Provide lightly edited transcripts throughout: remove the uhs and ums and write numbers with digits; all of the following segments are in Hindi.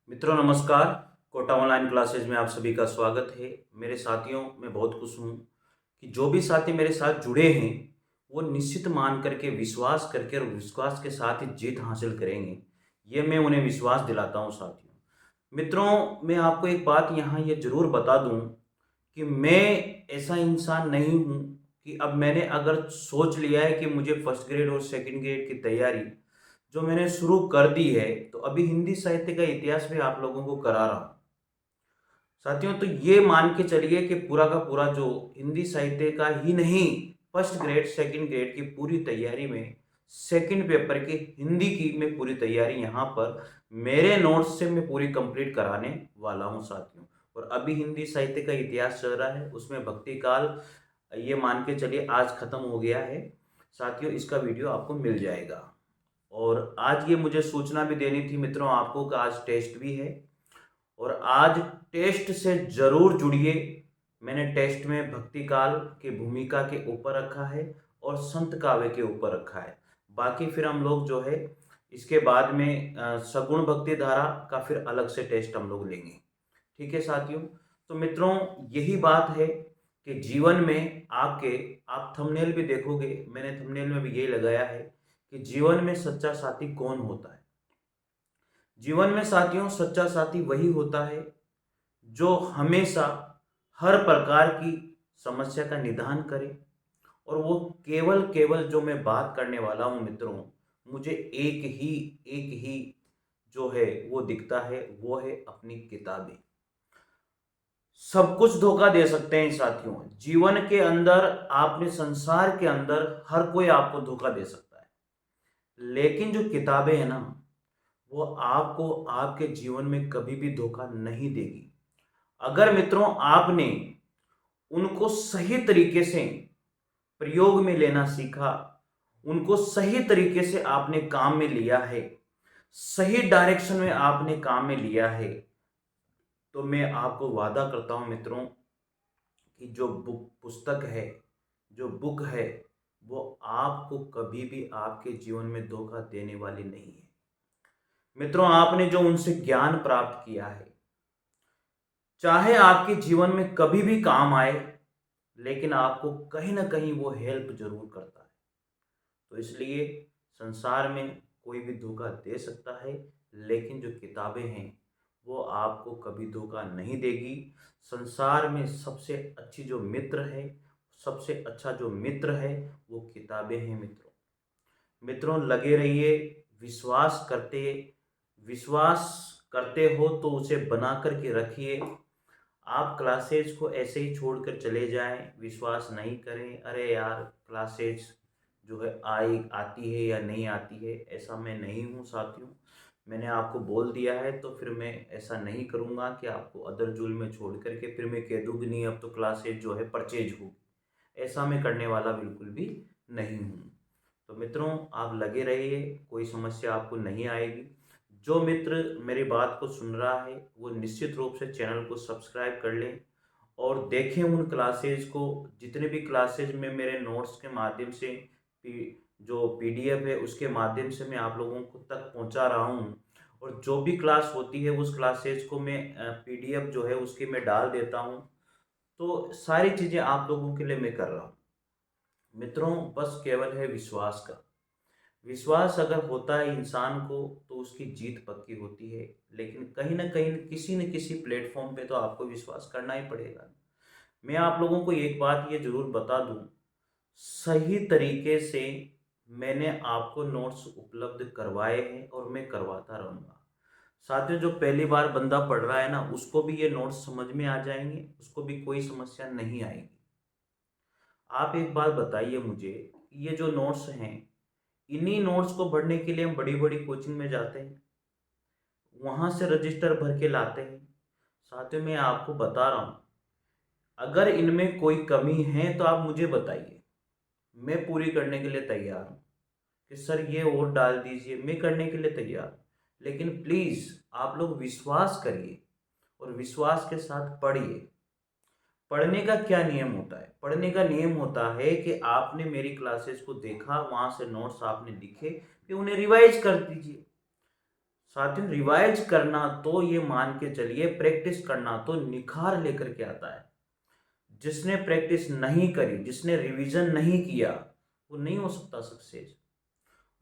मित्रों नमस्कार। कोटा ऑनलाइन क्लासेज में आप सभी का स्वागत है। मेरे साथियों, मैं बहुत खुश हूँ कि जो भी साथी मेरे साथ जुड़े हैं वो निश्चित मान करके विश्वास करके और विश्वास के साथ ही जीत हासिल करेंगे। ये मैं उन्हें विश्वास दिलाता हूँ साथियों। मित्रों, मैं आपको एक बात यहाँ ये ज़रूर बता दूँ कि मैं ऐसा इंसान नहीं हूँ कि अब मैंने अगर सोच लिया है कि मुझे फर्स्ट ग्रेड और सेकंड ग्रेड की तैयारी जो मैंने शुरू कर दी है, तो अभी हिंदी साहित्य का इतिहास भी आप लोगों को करा रहा हूँ। साथियों, तो ये मान के चलिए कि पूरा का पूरा जो हिंदी साहित्य का ही नहीं, फर्स्ट ग्रेड सेकंड ग्रेड की पूरी तैयारी में सेकंड पेपर की हिंदी की मैं पूरी तैयारी यहाँ पर मेरे नोट्स से मैं पूरी कंप्लीट कराने वाला हूँ साथियों। और अभी हिंदी साहित्य का इतिहास चल रहा है, उसमें भक्ति काल ये मान के चलिए आज खत्म हो गया है साथियों। इसका वीडियो आपको मिल जाएगा। और आज ये मुझे सूचना भी देनी थी मित्रों आपको कि आज टेस्ट भी है, और आज टेस्ट से जरूर जुड़िए। मैंने टेस्ट में भक्ति काल की भूमिका के ऊपर रखा है और संत काव्य के ऊपर रखा है। बाकी फिर हम लोग जो है इसके बाद में सगुण भक्ति धारा का फिर अलग से टेस्ट हम लोग लेंगे। ठीक है साथियों। तो मित्रों, यही बात है कि जीवन में आपके आप थंबनेल भी देखोगे, मैंने थंबनेल में भी यही लगाया है कि जीवन में सच्चा साथी कौन होता है। जीवन में साथियों सच्चा साथी वही होता है जो हमेशा हर प्रकार की समस्या का निदान करे। और वो केवल केवल जो मैं बात करने वाला हूँ मित्रों, मुझे एक ही जो है वो दिखता है, वो है अपनी किताबें। सब कुछ धोखा दे सकते हैं साथियों जीवन के अंदर, आपने संसार के अंदर हर कोई आपको धोखा दे सकता है, लेकिन जो किताबें हैं ना, वो आपको आपके जीवन में कभी भी धोखा नहीं देगी। अगर मित्रों आपने उनको सही तरीके से प्रयोग में लेना सीखा, उनको सही तरीके से आपने काम में लिया है, सही डायरेक्शन में आपने काम में लिया है, तो मैं आपको वादा करता हूं मित्रों कि जो पुस्तक है, जो बुक है, वो आपको कभी भी आपके जीवन में धोखा देने वाली नहीं है। मित्रों, आपने जो उनसे ज्ञान प्राप्त किया है, चाहे आपके जीवन में कभी भी काम आए, लेकिन आपको कहीं ना कहीं वो हेल्प जरूर करता है। तो इसलिए संसार में कोई भी धोखा दे सकता है, लेकिन जो किताबें हैं वो आपको कभी धोखा नहीं देगी। संसार में सबसे अच्छी जो मित्र है, सबसे अच्छा जो मित्र है, वो किताबें हैं मित्रों। मित्रों, लगे रहिए, विश्वास करते विश्वास करते हो तो उसे बना करके रखिए। आप क्लासेज को ऐसे ही छोड़कर चले जाएं, विश्वास नहीं करें, अरे यार क्लासेज जो है आई आती है या नहीं आती है, ऐसा मैं नहीं हूँ साथियों। मैंने आपको बोल दिया है तो फिर मैं ऐसा नहीं करूँगा कि आपको अदर जुल में छोड़ करके फिर मैं कह दूँ कि नहीं अब तो क्लासेज जो है परचेज हो। ऐसा मैं करने वाला बिल्कुल भी नहीं हूँ। तो मित्रों, आप लगे रहिए, कोई समस्या आपको नहीं आएगी। जो मित्र मेरी बात को सुन रहा है वो निश्चित रूप से चैनल को सब्सक्राइब कर लें और देखें उन क्लासेज को। जितने भी क्लासेज में मेरे नोट्स के माध्यम से जो पीडीएफ है उसके माध्यम से मैं आप लोगों को तक पहुंचा रहा हूं, और जो भी क्लास होती है उस क्लासेज को मैं पीडीएफ जो है उसकी मैं डाल देता हूं। तो सारी चीज़ें आप लोगों के लिए मैं कर रहा हूँ मित्रों। बस केवल है विश्वास का। विश्वास अगर होता है इंसान को तो उसकी जीत पक्की होती है, लेकिन कहीं ना कहीं किसी न किसी प्लेटफॉर्म पे तो आपको विश्वास करना ही पड़ेगा। मैं आप लोगों को एक बात ये जरूर बता दूं, सही तरीके से मैंने आपको नोट्स उपलब्ध करवाए हैं और मैं करवाता रहूँगा। साथियों, जो पहली बार बंदा पढ़ रहा है ना, उसको भी ये नोट्स समझ में आ जाएंगे, उसको भी कोई समस्या नहीं आएगी। आप एक बात बताइए मुझे, ये जो नोट्स हैं, इन्हीं नोट्स को पढ़ने के लिए हम बड़ी बड़ी कोचिंग में जाते हैं, वहाँ से रजिस्टर भर के लाते हैं। साथियों, मैं आपको बता रहा हूँ, अगर इनमें कोई कमी है तो आप मुझे बताइए, मैं पूरी करने के लिए तैयार हूँ। कि सर ये और डाल दीजिए, मैं करने के लिए तैयार हूँ। लेकिन प्लीज़ आप लोग विश्वास करिए और विश्वास के साथ पढ़िए। पढ़ने का क्या नियम होता है? पढ़ने का नियम होता है कि आपने मेरी क्लासेस को देखा, वहाँ से नोट्स आपने लिखे, फिर उन्हें रिवाइज कर दीजिए। साथियों रिवाइज करना तो ये मान के चलिए, प्रैक्टिस करना तो निखार लेकर के आता है। जिसने प्रैक्टिस नहीं करी, जिसने रिवीजन नहीं किया, वो नहीं हो सकता सक्सेस।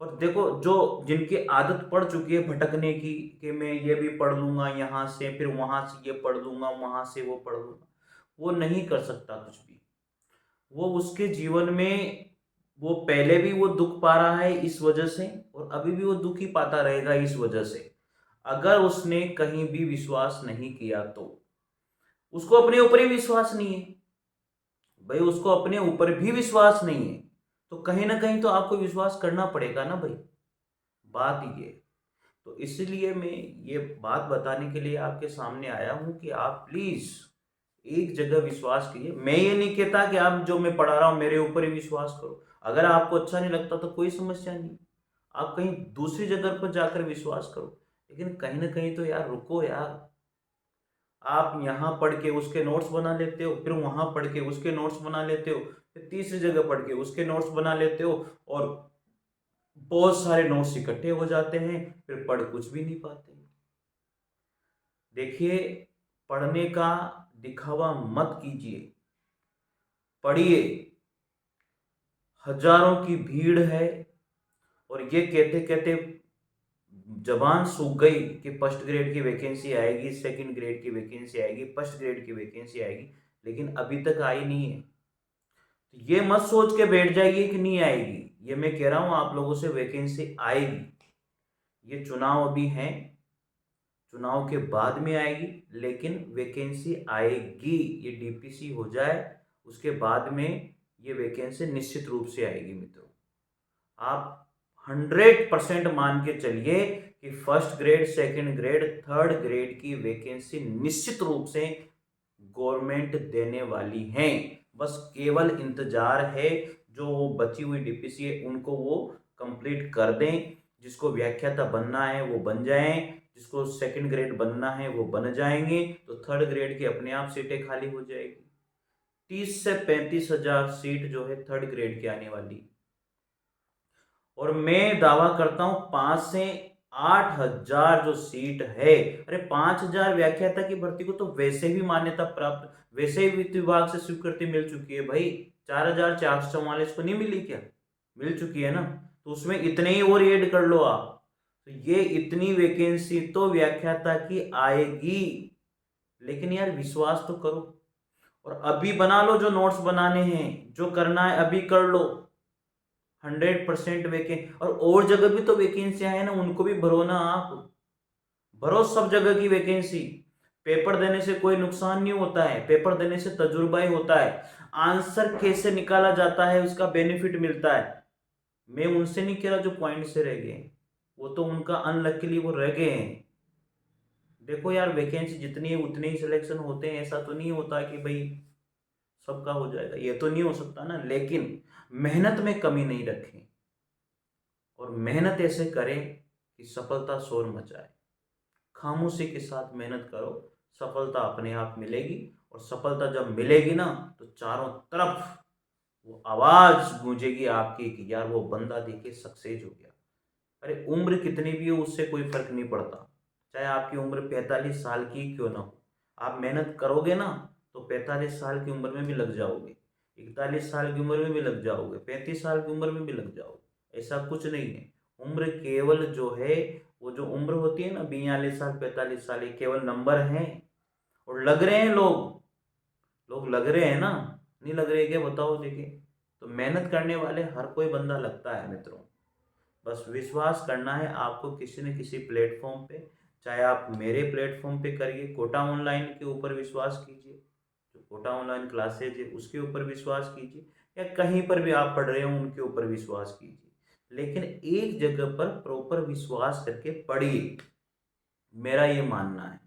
और देखो, जो जिनकी आदत पड़ चुकी है भटकने की, कि मैं ये भी पढ़ लूंगा यहाँ से, फिर वहां से ये पढ़ लूंगा, वहां से वो पढ़ लूंगा, वो नहीं कर सकता कुछ भी। वो उसके जीवन में, वो पहले भी वो दुख पा रहा है इस वजह से, और अभी भी वो दुख ही पाता रहेगा इस वजह से। अगर उसने कहीं भी विश्वास नहीं किया तो उसको अपने ऊपर ही विश्वास नहीं है। भाई उसको अपने ऊपर भी विश्वास नहीं है, तो कहीं ना कहीं तो आपको विश्वास करना पड़ेगा ना भाई। बात ये, तो इसलिए मैं ये बात बताने के लिए आपके सामने आया हूं कि आप प्लीज एक जगह विश्वास कीजिए। मैं ये नहीं कहता कि आप जो मैं पढ़ा रहा हूं मेरे ऊपर ही विश्वास करो। अगर आपको अच्छा नहीं लगता तो कोई समस्या नहीं, आप कहीं दूसरी जगह पर जाकर विश्वास करो। लेकिन कहीं ना कहीं तो यार रुको यार। आप यहाँ पढ़ के उसके नोट्स बना लेते हो, फिर वहां पढ़ के उसके नोट्स बना लेते हो, फिर तीसरी जगह पढ़ के उसके नोट्स बना लेते हो, और बहुत सारे नोट्स इकट्ठे हो जाते हैं, फिर पढ़ कुछ भी नहीं पाते। देखिए, पढ़ने का दिखावा मत कीजिए, पढ़िए। हजारों की भीड़ है, और ये कहते कहते जबान सूख गई कि फर्स्ट ग्रेड की वैकेंसी आएगी, सेकंड ग्रेड की वैकेंसी आएगी, फर्स्ट ग्रेड की वैकेंसी आएगी, लेकिन अभी तक आई नहीं है। तो ये मत सोच के बैठ जाइए कि नहीं आएगी। ये मैं कह रहा हूं आप लोगों से, वैकेंसी आएगी। ये चुनाव अभी हैं, चुनाव के बाद में आएगी, लेकिन वैकेंसी आएगी। ये डीपीसी हो जाए उसके बाद में ये वैकेंसी निश्चित रूप से आएगी मित्रों। आप 100% मान के चलिए कि first grade, second grade, third grade की वैकेंसी निश्चित रूप से गवर्नमेंट देने वाली है। बस केवल इंतजार है, जो वो बची हुई डीपीसी है उनको वो कंप्लीट कर दें। जिसको व्याख्याता बनना है वो बन जाएं, जिसको सेकंड ग्रेड बनना है वो बन जाएंगे, तो थर्ड ग्रेड की अपने आप सीटें खाली हो जाएगी। 30 से 35 हजार सीट जो है थर्ड ग्रेड की आने वाली। और मैं दावा करता हूं 5 से 8 हजार जो सीट है, अरे 5 हजार व्याख्याता की भर्ती को तो वैसे भी मान्यता प्राप्त, वैसे ही वित्त विभाग से स्वीकृति मिल चुकी है भाई। 4,444 को नहीं मिली क्या? मिल चुकी है ना। तो उसमें इतने ही और ऐड कर लो आप, तो ये इतनी वैकेंसी तो व्याख्याता की आएगी। लेकिन यार विश्वास तो करो, और अभी बना लो, जो नोट्स बनाने हैं, जो करना है अभी कर लो। 100% वैकेंसी, और जगह भी तो वैकेंसियां है ना, उनको भी भरो ना आप। भरो सब जगह की वैकेंसी। पेपर देने से कोई नुकसान नहीं होता है, पेपर देने से तजुर्बा ही होता है। आंसर कैसे निकाला जाता है उसका बेनिफिट मिलता है। मैं उनसे नहीं कह रहा जो पॉइंट से रह गए, वो तो उनका अनलकीली वो रह गए हैं। देखो यार, वैकेंसी जितनी है उतने ही सिलेक्शन होते हैं, ऐसा तो नहीं होता कि भाई सबका हो जाएगा, ये तो नहीं हो सकता ना। लेकिन मेहनत में कमी नहीं रखें, और मेहनत ऐसे करें कि सफलता शोर मचाए। खामोशी के साथ मेहनत करो, सफलता अपने आप मिलेगी। और सफलता जब मिलेगी ना, तो चारों तरफ वो आवाज गूंजेगी आपकी कि यार वो बंदा देखिए सक्सेस हो गया। अरे उम्र कितनी भी हो उससे कोई फर्क नहीं पड़ता, चाहे आपकी उम्र 45 साल की क्यों ना हो। आप मेहनत करोगे ना, तो 45 साल की उम्र में भी लग जाओगे, 41 साल की उम्र में भी लग जाओगे, 35 साल की उम्र में भी लग जाओगे। ऐसा कुछ नहीं है। उम्र केवल जो है, वो जो उम्र होती है ना, 42 साल, 45 साल, ये केवल नंबर हैं। और लग रहे हैं लोग, लोग लग रहे हैं ना, नहीं लग रहे क्या बताओ देखिए। तो मेहनत करने वाले हर कोई बंदा लगता है मित्रों। बस विश्वास करना है आपको किसी न किसी प्लेटफॉर्म पे। चाहे आप मेरे प्लेटफॉर्म पे करिए, कोटा ऑनलाइन के ऊपर विश्वास कीजिए, जो कोटा ऑनलाइन क्लासेज है उसके ऊपर विश्वास कीजिए, या कहीं पर भी आप पढ़ रहे हो उनके ऊपर विश्वास कीजिए। लेकिन एक जगह पर प्रॉपर विश्वास करके पढ़िए, मेरा ये मानना है।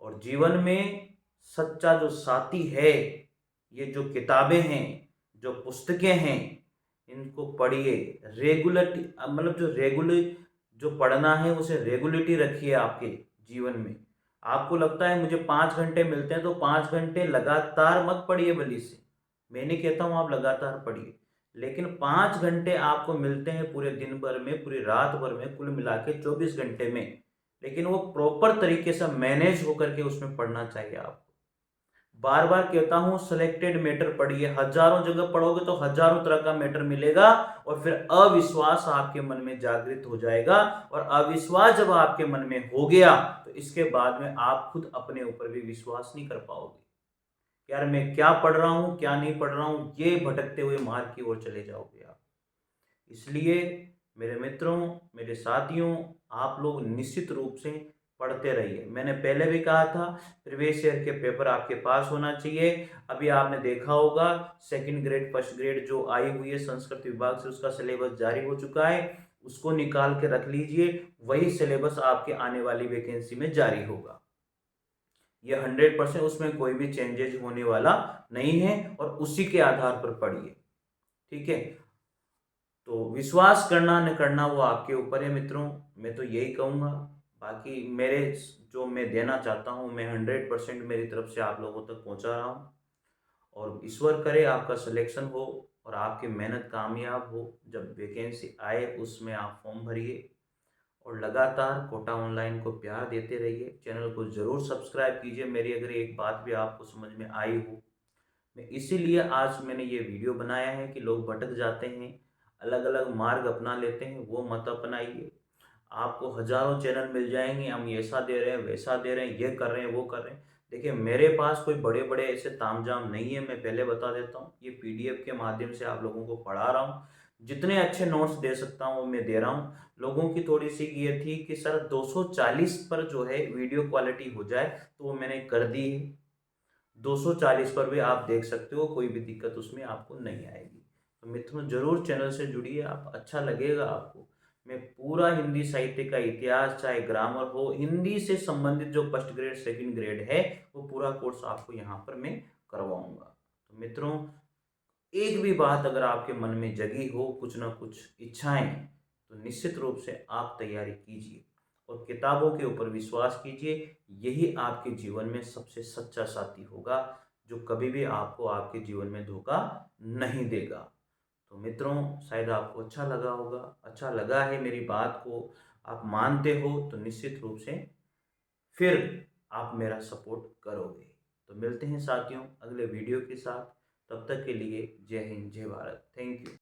और जीवन में सच्चा जो साथी है, ये जो किताबें हैं, जो पुस्तकें हैं, इनको पढ़िए। रेगुलर, मतलब जो रेगुलर जो पढ़ना है उसे रेगुलरिटी रखिए आपके जीवन में। आपको लगता है मुझे 5 घंटे मिलते हैं, तो 5 घंटे लगातार मत पढ़िए भली से। मैं नहीं कहता हूँ आप लगातार पढ़िए, लेकिन 5 घंटे आपको मिलते हैं पूरे दिन भर में, पूरी रात भर में, कुल मिला के 24 घंटे में। लेकिन वो प्रॉपर तरीके से मैनेज होकर के उसमें पढ़ना चाहिए आपको। बार बार कहता हूं, सिलेक्टेड मैटर पढ़िए। हजारों जगह पढ़ोगे तो हजारों तरह का मैटर मिलेगा और फिर अविश्वास आपके मन में जागृत हो जाएगा। और अविश्वास जब आपके मन में हो गया तो इसके बाद में आप खुद अपने ऊपर भी विश्वास नहीं कर पाओगे। यार मैं क्या पढ़ रहा हूं, क्या नहीं पढ़ रहा हूं, ये भटकते हुए मार्ग की ओर चले जाओगे आप। इसलिए मेरे मित्रों, मेरे साथियों, आप लोग निश्चित रूप से पढ़ते रहिए। मैंने पहले भी कहा था, प्रीवियस ईयर के पेपर आपके पास होना चाहिए। अभी आपने देखा होगा सेकंड ग्रेड फर्स्ट ग्रेड जो आई हुई है संस्कृत विभाग से, उसका सिलेबस जारी हो चुका है। उसको निकाल के रख लीजिए, वही सिलेबस आपके आने वाली वैकेंसी में जारी होगा। ये 100%, उसमें कोई भी चेंजेज होने वाला नहीं है और उसी के आधार पर पढ़िए। ठीक है, तो विश्वास करना न करना वो आपके ऊपर है मित्रों। मैं तो यही कहूँगा। बाकी मेरे जो मैं देना चाहता हूँ, मैं 100% मेरी तरफ से आप लोगों तक पहुँचा रहा हूँ। और ईश्वर करे आपका सिलेक्शन हो और आपकी मेहनत कामयाब हो। जब वैकेंसी आए उसमें आप फॉर्म भरिए और लगातार कोटा ऑनलाइन को प्यार देते रहिए। चैनल को ज़रूर सब्सक्राइब कीजिए। मेरी अगर एक बात भी आपको समझ में आई हो, मैं इसीलिए आज मैंने ये वीडियो बनाया है कि लोग भटक जाते हैं, अलग अलग मार्ग अपना लेते हैं, वो मत अपनाइए। आपको हजारों चैनल मिल जाएंगे, हम ऐसा दे रहे हैं, वैसा दे रहे हैं, ये कर रहे हैं, वो कर रहे हैं। देखिए मेरे पास कोई बड़े बड़े ऐसे तामझाम नहीं है, मैं पहले बता देता हूँ। ये पीडीएफ के माध्यम से आप लोगों को पढ़ा रहा हूँ। जितने अच्छे नोट्स दे सकता हूँ वो मैं दे रहा हूँ। लोगों की थोड़ी सी ये थी कि सर 240 पर जो है वीडियो क्वालिटी हो जाए, तो वो मैंने कर दी है। 240 पर भी आप देख सकते हो, कोई भी दिक्कत उसमें आपको नहीं आएगी। तो मित्रों ज़रूर चैनल से जुड़िए, आप अच्छा लगेगा आपको। मैं पूरा हिंदी साहित्य का इतिहास, चाहे ग्रामर हो, हिंदी से संबंधित जो फर्स्ट ग्रेड सेकंड ग्रेड है, वो पूरा कोर्स आपको यहाँ पर मैं करवाऊंगा। तो मित्रों, एक भी बात अगर आपके मन में जगी हो, कुछ ना कुछ इच्छाएं, तो निश्चित रूप से आप तैयारी कीजिए और किताबों के ऊपर विश्वास कीजिए। यही आपके जीवन में सबसे सच्चा साथी होगा, जो कभी भी आपको आपके जीवन में धोखा नहीं देगा। तो मित्रों, शायद आपको अच्छा लगा होगा। अच्छा लगा है मेरी बात को आप मानते हो तो निश्चित रूप से फिर आप मेरा सपोर्ट करोगे। तो मिलते हैं साथियों अगले वीडियो के साथ। तब तक के लिए जय हिंद, जय भारत। Thank you.